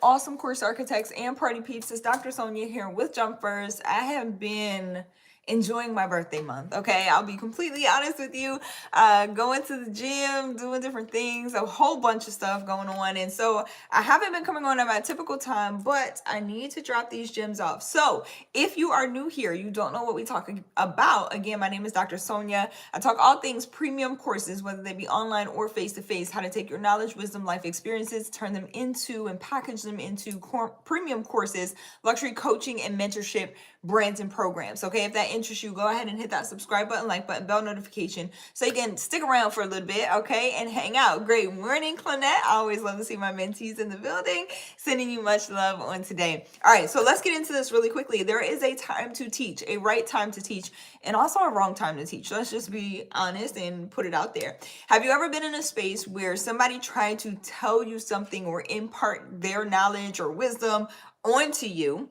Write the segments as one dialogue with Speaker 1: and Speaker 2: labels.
Speaker 1: awesome course architects and party peeps. It's Dr. Sonia here with Jump First. I have been enjoying my birthday month. Okay, I'll be completely honest with you. Going to the gym, doing different things, a whole bunch of stuff going on, and so I haven't been coming on at my typical time, but I need to drop these gems off. So if you are new here, you don't know what we talk about. Again, my name is Dr. Sonia. I talk all things premium courses, whether they be online or face-to-face, how to take your knowledge, wisdom, life experiences, turn them into and package them into premium courses, luxury coaching and mentorship brands and programs. Okay, if that interests you, go ahead and hit that subscribe button, like button, bell notification, so you can stick around for a little bit, okay, and hang out. Great morning, Clonette. I always love to see my mentees in the building. Sending you much love on today. All right, so let's get into this really quickly. There is a time to teach, a right time to teach, and also a wrong time to teach. Let's just be honest and put it out there. Have you ever been in a space where somebody tried to tell you something or impart their knowledge or wisdom onto you,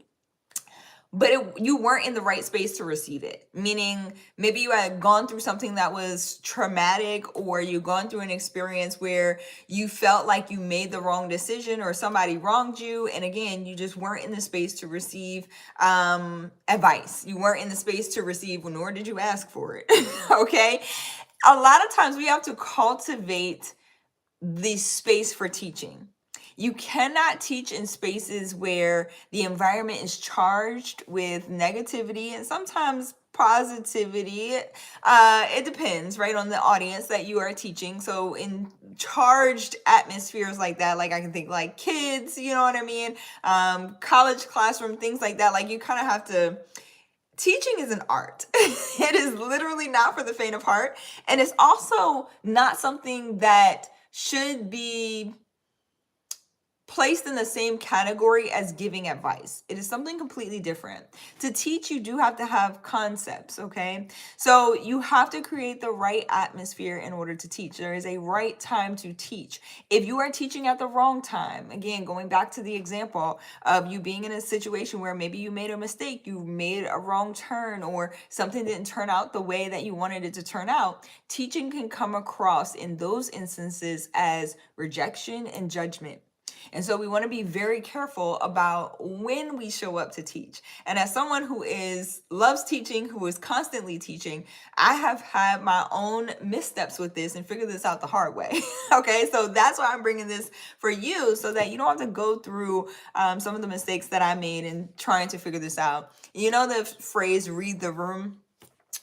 Speaker 1: but you weren't in the right space to receive it? Meaning maybe you had gone through something that was traumatic, or you've gone through an experience where you felt like you made the wrong decision or somebody wronged you, and again, you just weren't in the space to receive advice. You weren't in the space to receive, nor did you ask for it. Okay, a lot of times we have to cultivate the space for teaching. You cannot teach in spaces where the environment is charged with negativity and sometimes positivity. It depends, right, on the audience that you are teaching. So in charged atmospheres like that, like I can think like kids, you know what I mean? College classroom, things like that. Like you kind of have to. Teaching is an art. It is literally not for the faint of heart. And it's also not something that should be placed in the same category as giving advice. It is something completely different. To teach, you do have to have concepts, okay? So you have to create the right atmosphere in order to teach. There is a right time to teach. If you are teaching at the wrong time, again, going back to the example of you being in a situation where maybe you made a mistake, you made a wrong turn, or something didn't turn out the way that you wanted it to turn out, teaching can come across in those instances as rejection and judgment. And so we want to be very careful about when we show up to teach. And as someone who loves teaching, who is constantly teaching, I have had my own missteps with this and figured this out the hard way. Okay, so that's why I'm bringing this for you, so that you don't have to go through some of the mistakes that I made in trying to figure this out. You know the phrase, read the room,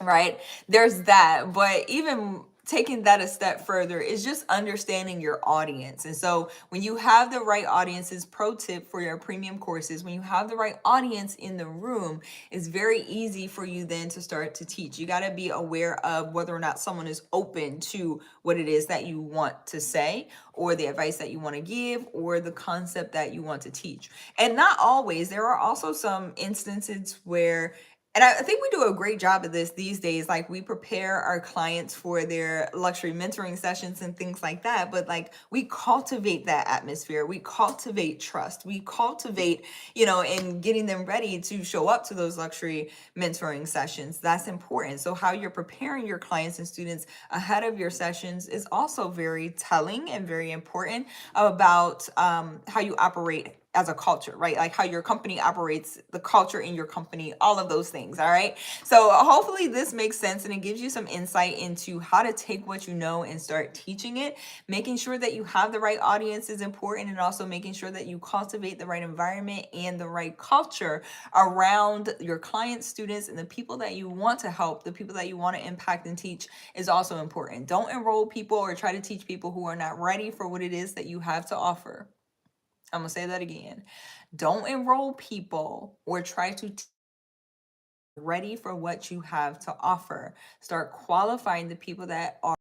Speaker 1: right? There's that. But even taking that a step further is just understanding your audience. And so when you have the right audiences, pro tip for your premium courses, when you have the right audience in the room, it's very easy for you then to start to teach. You got to be aware of whether or not someone is open to what it is that you want to say, or the advice that you want to give, or the concept that you want to teach. And not always. There are also some instances where, and I think we do a great job of this these days. Like we prepare our clients for their luxury mentoring sessions and things like that. But like we cultivate that atmosphere. We cultivate trust. We cultivate, in getting them ready to show up to those luxury mentoring sessions. That's important. So how you're preparing your clients and students ahead of your sessions is also very telling and very important about how you operate as a culture, right? Like how your company operates, the culture in your company, all of those things. All right. So hopefully this makes sense and it gives you some insight into how to take what you know and start teaching it. Making sure that you have the right audience is important, and also making sure that you cultivate the right environment and the right culture around your clients, students, and the people that you want to help, the people that you want to impact and teach is also important. Don't enroll people or try to teach people who are not ready for what it is that you have to offer. I'm going to say that again. Don't enroll people or try to ready for what you have to offer. Start qualifying the people that are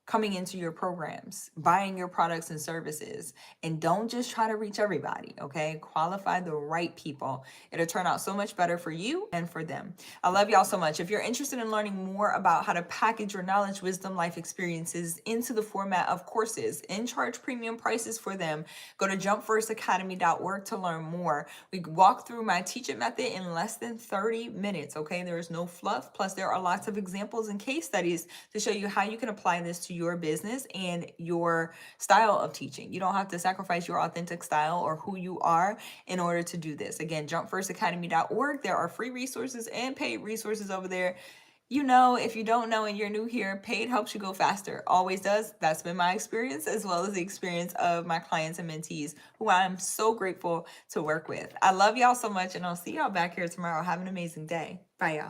Speaker 1: coming into your programs, buying your products and services, and don't just try to reach everybody, okay? Qualify the right people. It'll turn out so much better for you and for them. I love y'all so much. If you're interested in learning more about how to package your knowledge, wisdom, life experiences into the format of courses and charge premium prices for them, go to jumpfirstacademy.org to learn more. We walk through my teach it method in less than 30 minutes, okay? There is no fluff. Plus, there are lots of examples and case studies to show you how you can apply this to to your business and your style of teaching. You don't have to sacrifice your authentic style or who you are in order to do this. Again, jumpfirstacademy.org. There are free resources and paid resources over there. You know, if you don't know and you're new here, paid helps you go faster. Always does. That's been my experience, as well as the experience of my clients and mentees, who I'm so grateful to work with. I love y'all so much, and I'll see y'all back here tomorrow. Have an amazing day. Bye, y'all.